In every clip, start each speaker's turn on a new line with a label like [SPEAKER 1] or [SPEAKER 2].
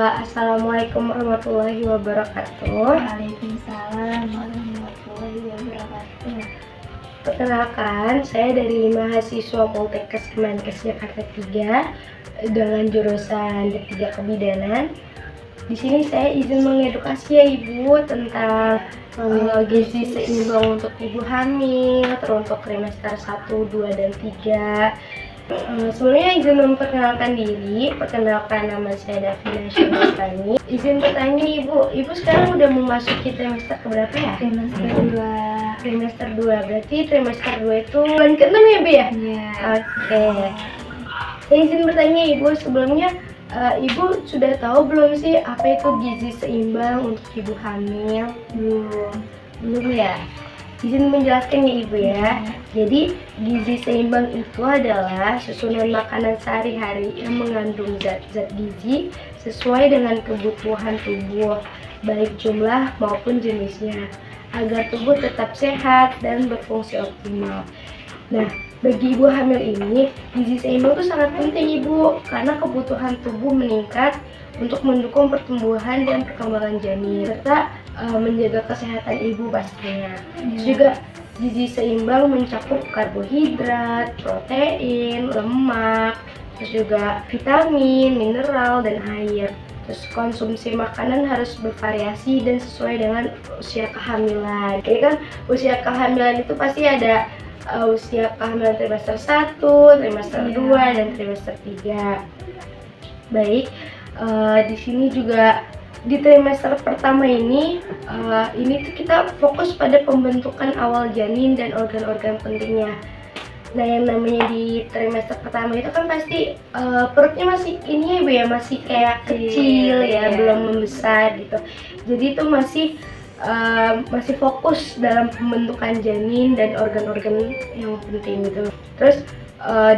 [SPEAKER 1] Assalamualaikum warahmatullahi wabarakatuh.
[SPEAKER 2] Waalaikumsalam warahmatullahi wabarakatuh.
[SPEAKER 1] Perkenalkan, saya dari mahasiswa Poltekkes Kemenkes Jakarta 3 dengan jurusan D3 Kebidanan. Di sini saya izin mengedukasi ya Ibu tentang gizi seimbang untuk ibu hamil, teruntuk trimester 1, 2, dan 3. Sebelumnya izin memperkenalkan diri. Perkenalkan, nama saya Davina Syarastani. Izin bertanya Ibu sekarang udah memasuki trimester keberapa ya?
[SPEAKER 2] Trimester 2.
[SPEAKER 1] Trimester 2, berarti trimester 2 itu bulan ke-6 ya Bu ya?
[SPEAKER 2] Iya.
[SPEAKER 1] Oke. Saya izin bertanya Ibu, sebelumnya Ibu sudah tahu belum sih apa itu gizi seimbang untuk ibu hamil? Belum ya? Izin menjelaskan ya Ibu ya. Jadi gizi seimbang itu adalah susunan makanan sehari-hari yang mengandung zat-zat gizi sesuai dengan kebutuhan tubuh, baik jumlah maupun jenisnya, agar tubuh tetap sehat dan berfungsi optimal. Nah, bagi ibu hamil ini, gizi seimbang itu sangat penting Ibu, karena kebutuhan tubuh meningkat untuk mendukung pertumbuhan dan perkembangan janin, serta menjaga kesehatan ibu pastinya. Terus juga gizi seimbang mencakup karbohidrat, protein, lemak, terus juga vitamin, mineral, dan air. Terus konsumsi makanan harus bervariasi dan sesuai dengan usia kehamilan. Jadi kan usia kehamilan itu pasti ada usia kehamilan trimester 1, trimester 2, dan trimester 3. Baik, di sini juga di trimester pertama ini tuh kita fokus pada pembentukan awal janin dan organ-organ pentingnya. Nah, yang namanya di trimester pertama itu kan pasti perutnya masih ini ya Bu ya, masih kayak kecil ya, belum membesar gitu. Jadi itu masih fokus dalam pembentukan janin dan organ-organ yang penting gitu. Terus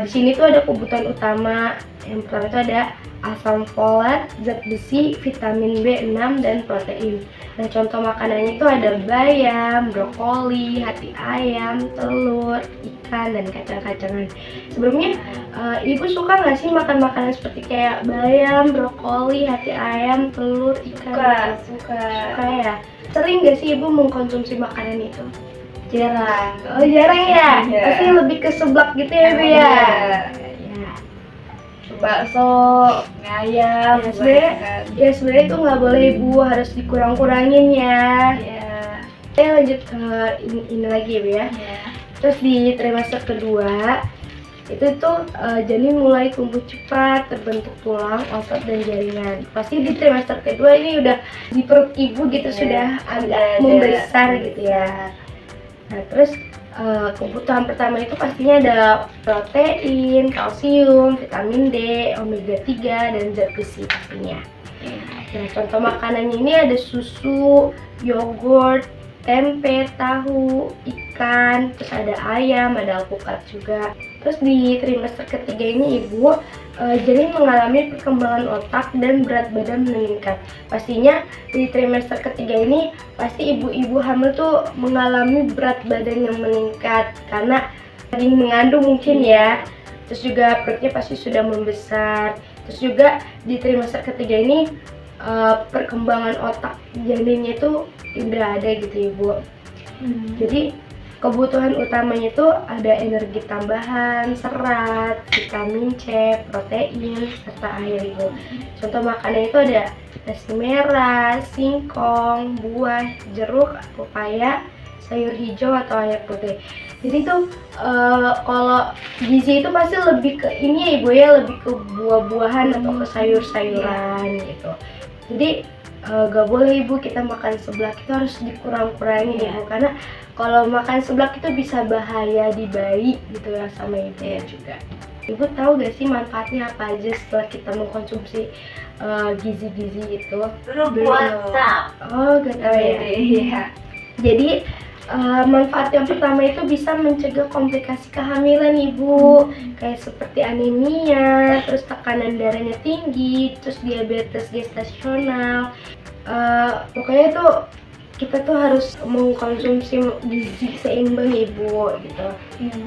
[SPEAKER 1] di sini tuh ada kebutuhan utama. Yang pertama itu ada asam folat, zat besi, vitamin B6, dan protein. Nah, contoh makanannya itu ada bayam, brokoli, hati ayam, telur, ikan, dan kacang-kacangan. Sebelumnya, Ibu suka nggak sih makan makanan seperti kayak bayam, brokoli, hati ayam, telur, ikan?
[SPEAKER 2] Suka
[SPEAKER 1] Ya. Sering nggak sih Ibu mengkonsumsi makanan itu?
[SPEAKER 2] jarang.
[SPEAKER 1] Oh, jarang ya?
[SPEAKER 2] Iya.
[SPEAKER 1] Pasti lebih ke seblak gitu ya Bu ya?
[SPEAKER 2] Bakso, ayam,
[SPEAKER 1] Ya sebenarnya itu nggak boleh Ibu, harus dikurang-kurangin ya. Saya lanjut ke ini lagi ya Bu ya. Terus di trimester kedua itu tuh janin mulai tumbuh cepat, terbentuk tulang, otot, dan jaringan. Pasti di trimester kedua ini udah di perut ibu gitu sudah agak membesar gitu ya. Nah, terus kebutuhan pertama itu pastinya ada protein, kalsium, vitamin D, omega 3, dan zat besi pastinya. Nah, contoh makanannya ini ada susu, yogurt, tempe, tahu, ikan, terus ada ayam, ada alpukat juga. Terus di trimester ketiga ini Ibu janin mengalami perkembangan otak dan berat badan meningkat. Pastinya di trimester ketiga ini pasti ibu-ibu hamil tuh mengalami berat badan yang meningkat karena lagi mengandung mungkin ya. Terus juga perutnya pasti sudah membesar. Terus juga di trimester ketiga ini perkembangan otak janinnya itu udah ada gitu Ibu. Jadi kebutuhan utamanya itu ada energi tambahan, serat, vitamin C, protein, serta air Ibu. Contoh makanan itu ada nasi merah, singkong, buah, jeruk, pepaya, sayur hijau, atau air putih. Jadi tuh kalau gizi itu pasti lebih ke ini ya Ibu ya, lebih ke buah-buahan atau ke sayur-sayuran gitu. Jadi gak boleh Ibu kita makan seblak, itu harus dikurang-kurangin Ibu, karena kalau makan seblak itu bisa bahaya di bayi gitu ya, sama ibunya juga. Ibu tahu gak sih manfaatnya apa aja setelah kita mengkonsumsi gizi-gizi itu?
[SPEAKER 2] puasa.
[SPEAKER 1] Oh, gak tahu ya?
[SPEAKER 2] Iya.
[SPEAKER 1] Jadi manfaat yang pertama itu bisa mencegah komplikasi kehamilan Ibu, kayak seperti anemia, terus tekanan darahnya tinggi, terus diabetes gestasional. Pokoknya tuh kita tuh harus mengkonsumsi gizi seimbang Ibu gitu.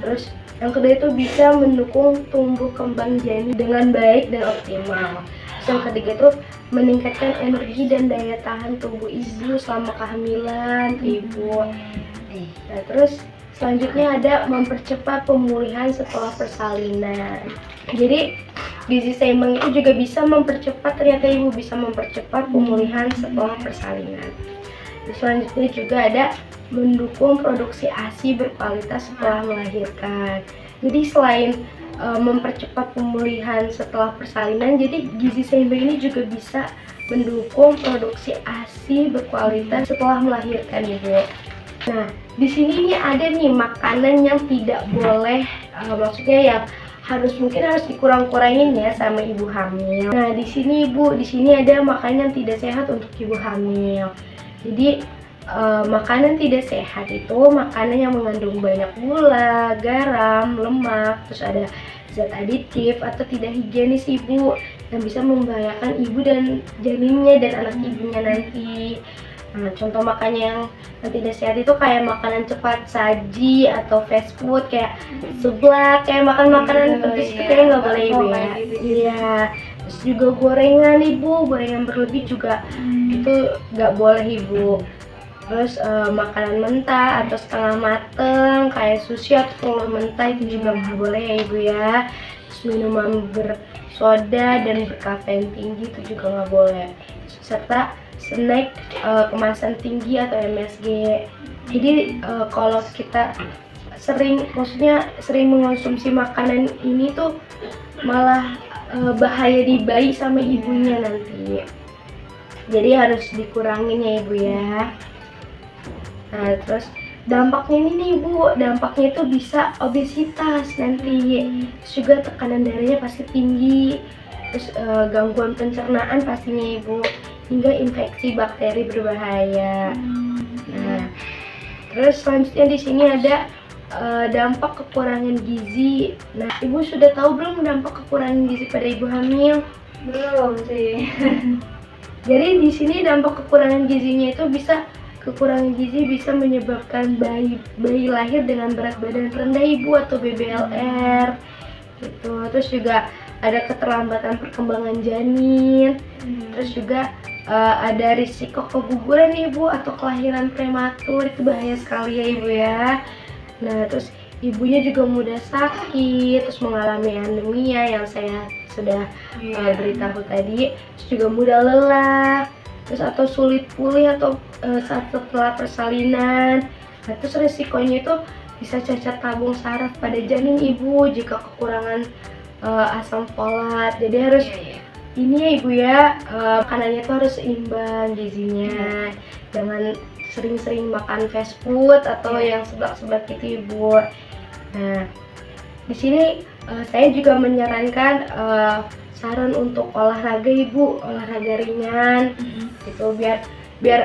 [SPEAKER 1] Terus yang kedua itu bisa mendukung tumbuh kembang janin dengan baik dan optimal. Yang ketiga itu meningkatkan energi dan daya tahan tubuh ibu selama kehamilan ibu. Nah, terus selanjutnya ada mempercepat pemulihan setelah persalinan. Jadi gizi seimbang itu juga bisa mempercepat, ternyata ibu bisa mempercepat pemulihan setelah persalinan. Selanjutnya juga ada mendukung produksi ASI berkualitas setelah melahirkan. Jadi selain mempercepat pemulihan setelah persalinan, jadi gizi seimbang ini juga bisa mendukung produksi ASI berkualitas setelah melahirkan ibu. Nah, di sini nih ada nih makanan yang tidak boleh, maksudnya yang mungkin harus dikurang-kurangin ya sama ibu hamil. Nah, di sini ada makanan yang tidak sehat untuk ibu hamil. Jadi makanan tidak sehat itu makanan yang mengandung banyak gula, garam, lemak, terus ada zat aditif atau tidak higienis ibu yang bisa membahayakan ibu dan janinnya dan anak ibunya nanti. Nah, contoh makanan yang tidak sehat itu kayak makanan cepat saji atau fast food kayak seblak, kayak makan makanan pedes itu kayaknya nggak boleh ibu ya. Iya. Terus juga gorengan ibu, gorengan berlebih juga itu nggak boleh ibu. Terus makanan mentah atau setengah mateng kayak sushi atau telur mentah itu juga nggak boleh ya ibu ya. Terus minuman bersoda dan berkafein tinggi itu juga nggak boleh. Serta snack kemasan tinggi atau MSG. Jadi kalau kita sering mengonsumsi makanan ini tuh malah bahaya di bayi sama ibunya nanti. Jadi harus dikurangin ya ibu ya. Nah, terus dampaknya ini nih ibu, dampaknya itu bisa obesitas nanti, terus juga tekanan darahnya pasti tinggi, terus gangguan pencernaan pastinya ibu, hingga infeksi bakteri berbahaya. Nah, terus selanjutnya di sini ada dampak kekurangan gizi. Nah, ibu sudah tahu belum dampak kekurangan gizi pada ibu hamil?
[SPEAKER 2] Belum sih.
[SPEAKER 1] Jadi di sini dampak kekurangan gizinya itu kekurangan gizi bisa menyebabkan bayi lahir dengan berat badan rendah ibu atau BBLR gitu. Terus juga ada keterlambatan perkembangan janin. Terus juga ada risiko keguguran ibu atau kelahiran prematur, itu bahaya sekali ya ibu ya. Nah, terus ibunya juga mudah sakit, terus mengalami anemia yang saya sudah beritahu tadi. Terus juga mudah lelah, terus atau sulit pulih atau saat setelah persalinan. Nah, terus risikonya itu bisa cacat tabung saraf pada janin ibu jika kekurangan asam folat. Jadi harus ini ya ibu ya, makanannya tuh harus seimbang gizinya. Jangan sering-sering makan fast food atau yang seblak-seblak gitu ibu. Nah, di sini saya juga menyarankan saran untuk olahraga ibu, olahraga ringan gitu, biar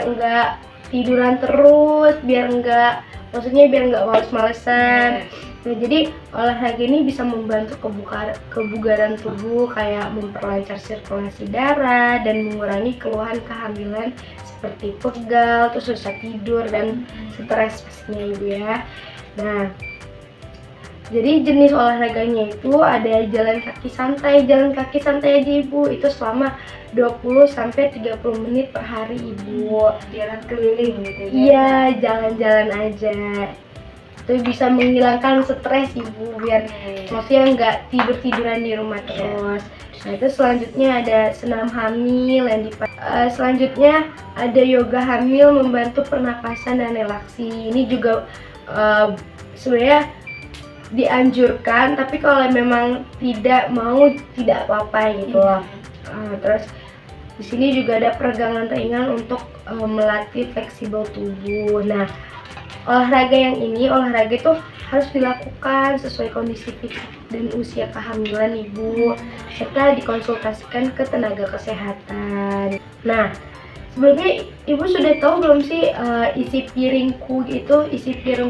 [SPEAKER 1] enggak tiduran terus, biar enggak males-malesan. Nah, jadi olahraga ini bisa membantu kebugaran tubuh, kayak memperlancar sirkulasi darah dan mengurangi keluhan kehamilan seperti pegal, terus susah tidur dan stres pastinya ibu ya. Nah, jadi jenis olahraganya itu ada jalan kaki santai aja ibu, itu selama 20-30 menit per hari ibu.
[SPEAKER 2] Jalan keliling gitu ya?
[SPEAKER 1] Iya, jalan-jalan aja. Itu bisa menghilangkan stres ibu, biar maksudnya nggak tiduran di rumah terus. Nah, itu selanjutnya ada senam hamil yang selanjutnya ada yoga hamil membantu pernapasan dan relaksi. Ini juga sebenarnya dianjurkan, tapi kalau memang tidak mau tidak apa-apa gitu loh. Terus di sini juga ada peregangan ringan untuk melatih fleksibel tubuh. Nah, olahraga itu harus dilakukan sesuai kondisi fisik dan usia kehamilan ibu, serta dikonsultasikan ke tenaga kesehatan. Nah, sebelumnya ibu sudah tahu belum sih isi piringku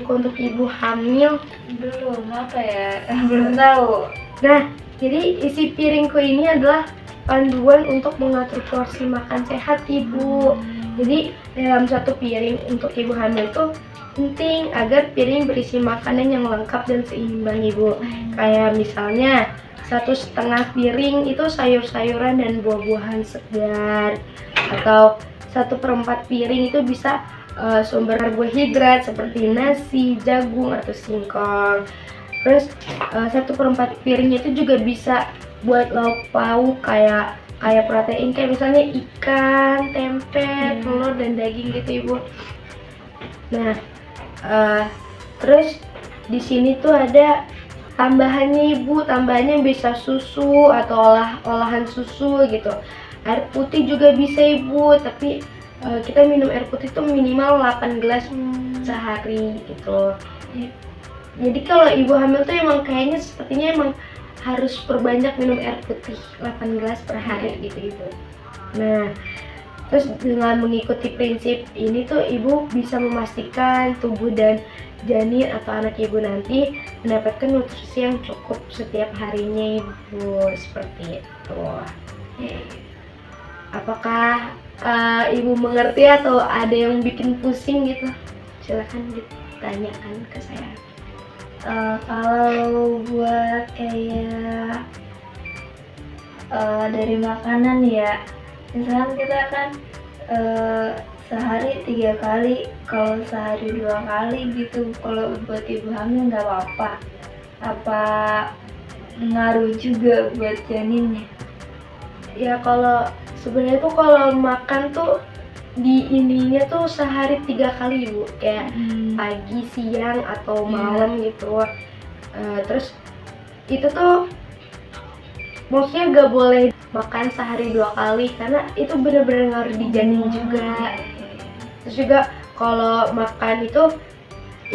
[SPEAKER 1] untuk ibu hamil?
[SPEAKER 2] Belum, apa ya? Belum tahu.
[SPEAKER 1] Nah, jadi isi piringku ini adalah panduan untuk mengatur porsi makan sehat ibu. Jadi dalam satu piring untuk ibu hamil itu penting agar piring berisi makanan yang lengkap dan seimbang ibu. Kayak misalnya 1,5 piring itu sayur-sayuran dan buah-buahan segar, atau 1/4 piring itu bisa sumber karbohidrat seperti nasi, jagung atau singkong. Terus 1/4 piringnya itu juga bisa buat lauk pauk kayak protein, kayak misalnya ikan, tempe, telur dan daging gitu ibu. Nah, terus di sini tuh ada tambahannya ibu, tambahannya bisa susu atau olahan susu gitu. Air putih juga bisa ibu, tapi kita minum air putih tuh minimal 8 gelas sehari gitu. Jadi kalau ibu hamil tuh emang kayaknya sepertinya emang harus perbanyak minum air putih 8 gelas per hari gitu ibu. Nah, terus dengan mengikuti prinsip ini tuh ibu bisa memastikan tubuh dan janin atau anak ibu nanti mendapatkan nutrisi yang cukup setiap harinya ibu, seperti itu. Apakah ibu mengerti atau ada yang bikin pusing gitu? Silahkan ditanyakan ke saya.
[SPEAKER 2] Kalau buat kayak dari makanan ya, misalkan kita kan sehari 3 kali, kalau sehari 2 kali gitu. Kalau buat ibu hamil nggak apa-apa, apa ngaruh juga buat janinnya?
[SPEAKER 1] Ya kalau sebenarnya tuh kalau makan tuh di ininya tuh sehari 3 kali ibu, kayak pagi, siang atau malam gitu. Terus itu tuh maksudnya gak boleh makan sehari 2 kali karena itu bener-bener ngaruh di janin juga. Terus juga kalau makan itu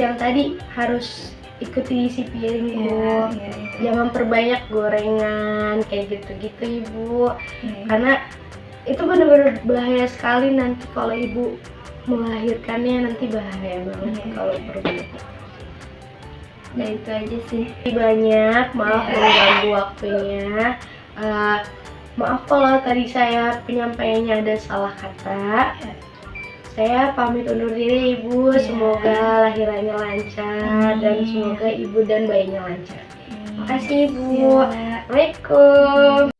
[SPEAKER 1] yang tadi harus ikuti isi piring ibu. Jangan perbanyak gorengan kayak gitu-gitu ibu. Karena itu benar-benar bahaya sekali nanti kalau ibu melahirkannya, nanti bahaya banget kalau berbanyak.
[SPEAKER 2] Nah itu aja sih.
[SPEAKER 1] Banyak, maaf mengganggu waktunya. Maaf kalau tadi saya penyampaiannya ada salah kata. Saya pamit undur diri ibu. Semoga lahirannya lancar dan semoga ibu dan bayinya lancar. Makasih ibu. Assalamualaikum.